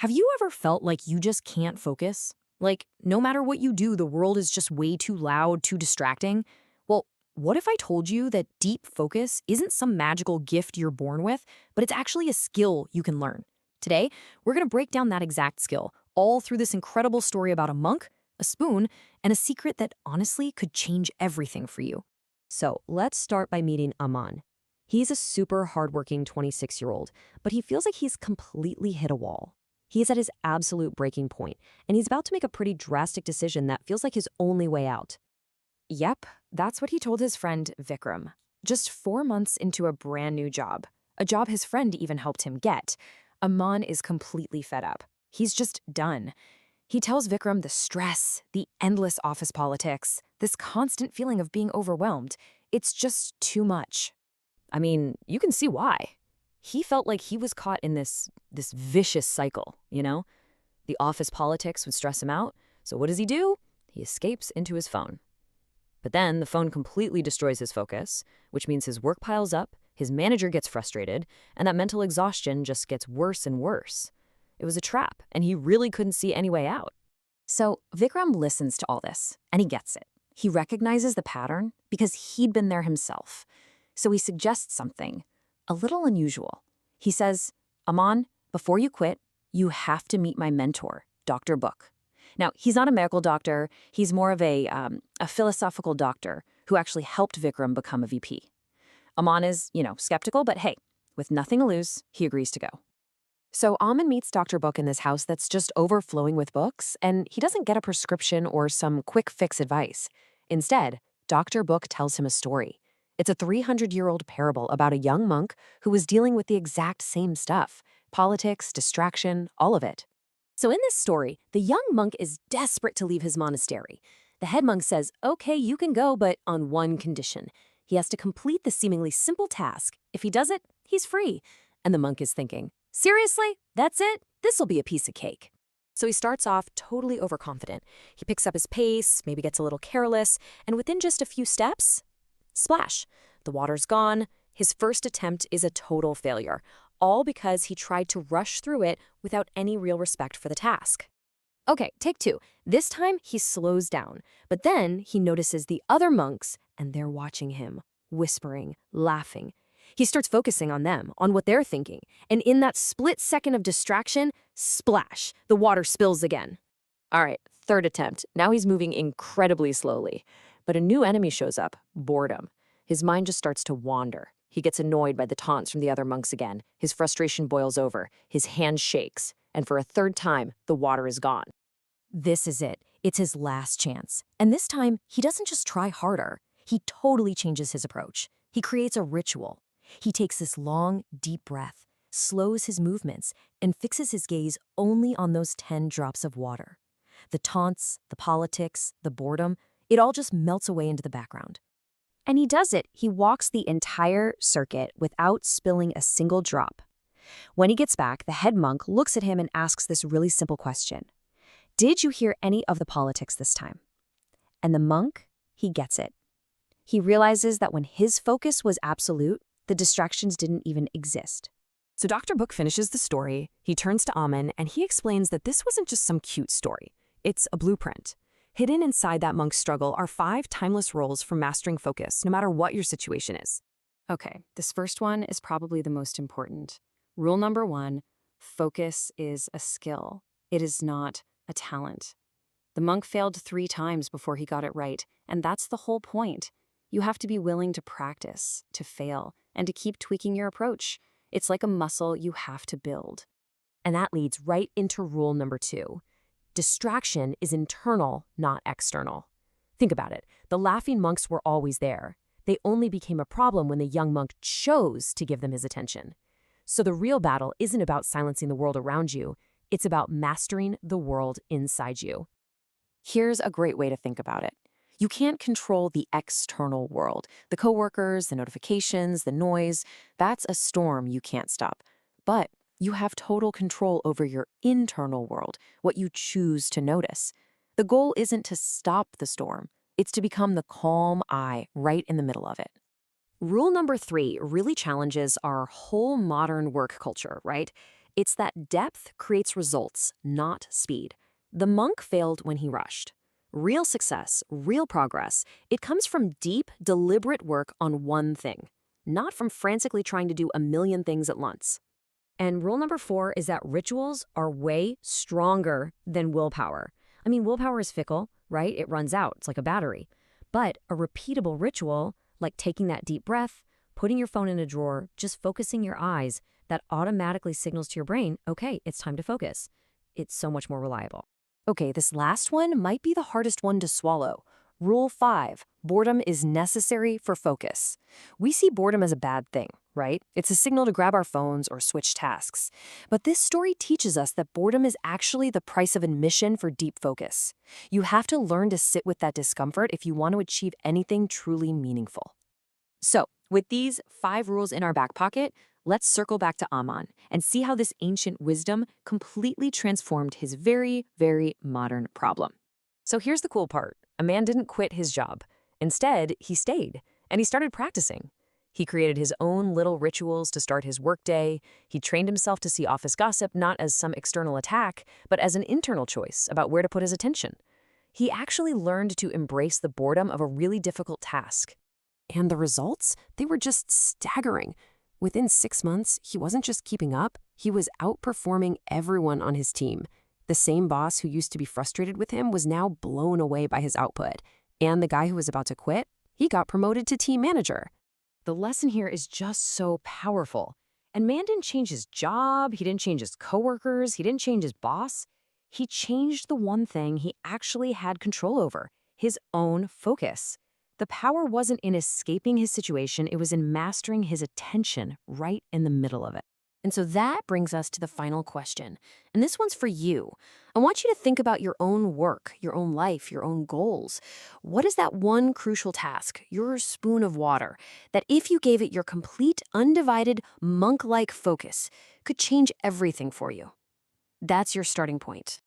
Have you ever felt like you just can't focus? Like, no matter what you do, the world is just way too loud, too distracting? Well, what if I told you that deep focus isn't some magical gift you're born with, but it's actually a skill you can learn? Today, we're going to break down that exact skill, all through this incredible story about a monk, a spoon, and a secret that honestly could change everything for you. So let's start by meeting Aman. He's a super hardworking 26-year-old, but he feels like he's completely hit a wall. He's at his absolute breaking point, and he's about to make a pretty drastic decision that feels like his only way out. Yep, that's what he told his friend Vikram. Just 4 months into a brand new job, a job his friend even helped him get, Aman is completely fed up. He's just done. He tells Vikram the stress, the endless office politics, this constant feeling of being overwhelmed. It's just too much. I mean, you can see why. He felt like he was caught in this vicious cycle, you know? The office politics would stress him out, so what does he do? He escapes into his phone. But then the phone completely destroys his focus, which means his work piles up, his manager gets frustrated, and that mental exhaustion just gets worse and worse. It was a trap, and he really couldn't see any way out. So Vikram listens to all this, and he gets it. He recognizes the pattern because he'd been there himself. So he suggests something a little unusual. He says, Aman, before you quit, you have to meet my mentor, Dr. Book. Now, he's not a medical doctor. He's more of a philosophical doctor who actually helped Vikram become a VP. Aman is, skeptical, but hey, with nothing to lose, he agrees to go. So Aman meets Dr. Book in this house that's just overflowing with books, and he doesn't get a prescription or some quick fix advice. Instead, Dr. Book tells him a story. It's a 300-year-old parable about a young monk who was dealing with the exact same stuff: politics, distraction, all of it. So in this story, the young monk is desperate to leave his monastery. The head monk says, okay, you can go, but on one condition. He has to complete the seemingly simple task. If he does it, he's free. And the monk is thinking, seriously? That's it? This'll be a piece of cake. So he starts off totally overconfident. He picks up his pace, maybe gets a little careless, and within just a few steps, splash, the water's gone. His first attempt is a total failure, all because he tried to rush through it without any real respect for the task. Okay, take two. This time he slows down, but then he notices the other monks, and they're watching him, whispering, laughing. He starts focusing on them, on what they're thinking, and in that split second of distraction, splash, the water spills again. All right, third attempt. Now he's moving incredibly slowly. But a new enemy shows up, boredom. His mind just starts to wander. He gets annoyed by the taunts from the other monks again. His frustration boils over. His hand shakes. And for a third time, the water is gone. This is it. It's his last chance. And this time, he doesn't just try harder. He totally changes his approach. He creates a ritual. He takes this long, deep breath, slows his movements, and fixes his gaze only on those 10 drops of water. The taunts, the politics, the boredom, it all just melts away into the background. And he does it. He walks the entire circuit without spilling a single drop. When he gets back, the head monk looks at him and asks this really simple question. Did you hear any of the politics this time? And the monk, he gets it. He realizes that when his focus was absolute, the distractions didn't even exist. So Dr. Book finishes the story, he turns to Aman, and he explains that this wasn't just some cute story. It's a blueprint. Hidden inside that monk's struggle are 5 timeless rules for mastering focus, no matter what your situation is. Okay, this first one is probably the most important. Rule number 1, focus is a skill. It is not a talent. The monk failed 3 times before he got it right, and that's the whole point. You have to be willing to practice, to fail, and to keep tweaking your approach. It's like a muscle you have to build. And that leads right into rule number 2. Distraction is internal, not external. Think about it. The laughing monks were always there. They only became a problem when the young monk chose to give them his attention. So the real battle isn't about silencing the world around you. It's about mastering the world inside you. Here's a great way to think about it. You can't control the external world. The coworkers, the notifications, the noise. That's a storm you can't stop. But you have total control over your internal world, what you choose to notice. The goal isn't to stop the storm. It's to become the calm eye right in the middle of it. Rule number 3 really challenges our whole modern work culture, right? It's that depth creates results, not speed. The monk failed when he rushed. Real success, real progress, it comes from deep, deliberate work on one thing, not from frantically trying to do a million things at once. And rule number 4 is that rituals are way stronger than willpower. I mean, willpower is fickle, right? It runs out. It's like a battery. But a repeatable ritual, like taking that deep breath, putting your phone in a drawer, just focusing your eyes, that automatically signals to your brain, okay, it's time to focus. It's so much more reliable. Okay, this last one might be the hardest one to swallow. Rule 5, boredom is necessary for focus. We see boredom as a bad thing, right? It's a signal to grab our phones or switch tasks. But this story teaches us that boredom is actually the price of admission for deep focus. You have to learn to sit with that discomfort if you want to achieve anything truly meaningful. So, with these 5 rules in our back pocket, let's circle back to Aman and see how this ancient wisdom completely transformed his very, very modern problem. So here's the cool part. A man didn't quit his job. Instead, he stayed, and he started practicing. He created his own little rituals to start his workday. He trained himself to see office gossip not as some external attack, but as an internal choice about where to put his attention. He actually learned to embrace the boredom of a really difficult task. And the results? They were just staggering. Within 6 months, he wasn't just keeping up, he was outperforming everyone on his team. The same boss who used to be frustrated with him was now blown away by his output. And the guy who was about to quit, he got promoted to team manager. The lesson here is just so powerful. And man didn't change his job, he didn't change his coworkers, he didn't change his boss. He changed the one thing he actually had control over, his own focus. The power wasn't in escaping his situation, it was in mastering his attention right in the middle of it. And so that brings us to the final question. And this one's for you. I want you to think about your own work, your own life, your own goals. What is that one crucial task, your spoon of water, that if you gave it your complete, undivided, monk-like focus, could change everything for you? That's your starting point.